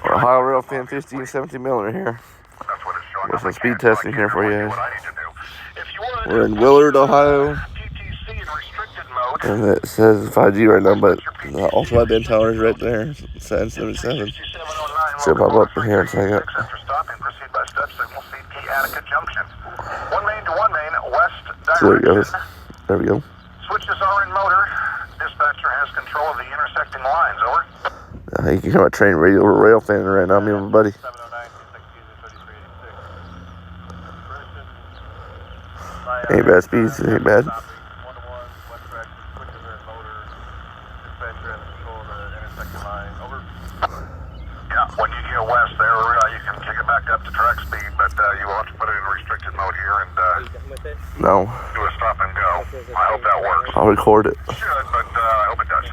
Ohio rail fan 15, 17 millimeter here. With some speed testing here for you guys. We're in Willard, Ohio. And it says 5G right now, but the ultra wideband tower is right there. It's 77. Should pop up here in a second. So there it goes. There we go. Switches are in motor. Dispatcher has control of the intersecting lines. Over. You can hear my train radio rail fan right now, me and my buddy. Ain't bad speeds, ain't bad. Yeah, when you get west there, you can kick it back up to track speed, but you will have to put it in restricted mode here and No. do a stop and go. I hope that works. I'll record it. It should, but I hope it does.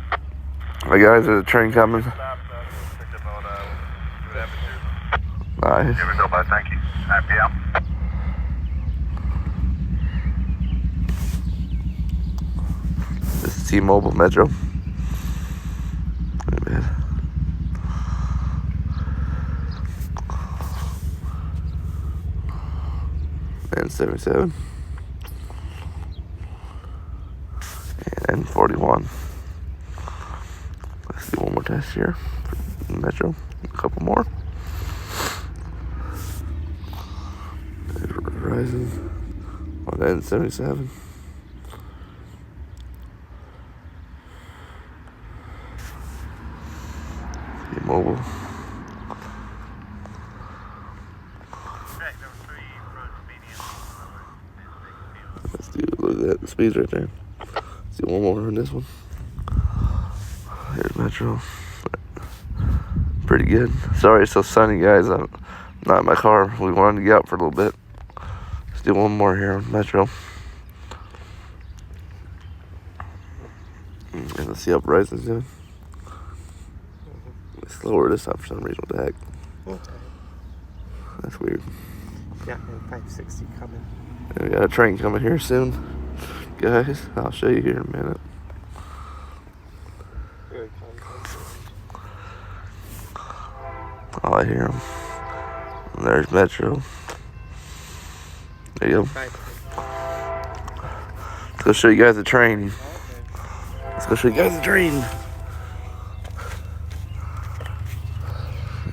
Hey guys, there's a train coming. Nice. Here we go, bud. Thank you. Happy out. This is T-Mobile Metro. Not bad. And 77. And 41. Let's do one more test here for Metro. A couple more. Verizon on N77. T-Mobile. Let's do, look at that, the speeds right there. Let's do one more on this one. Here's Metro. Pretty good. Sorry it's so sunny, guys. I'm not in my car. We wanted to get out for a little bit. Let's do one more here on Metro. And let's see how Verizon's doing. It's slower this time for some reason. What the heck? Okay. That's weird. Yeah, and 560 coming. And we got a train coming here soon. Guys, I'll show you here in a minute. Very constant. Oh, I hear them. And there's Metro. There you go. Let's go show you guys the train. Let's go show you guys the train.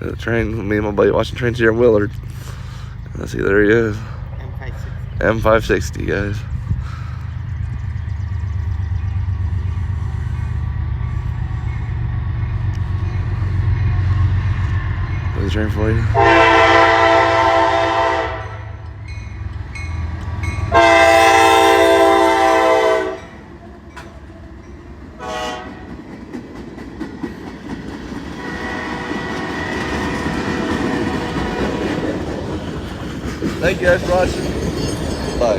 The train, me and my buddy watching trains here in Willard. Let's see, there he is. M560, guys. There's the train for you. Thank you guys for watching. Bye.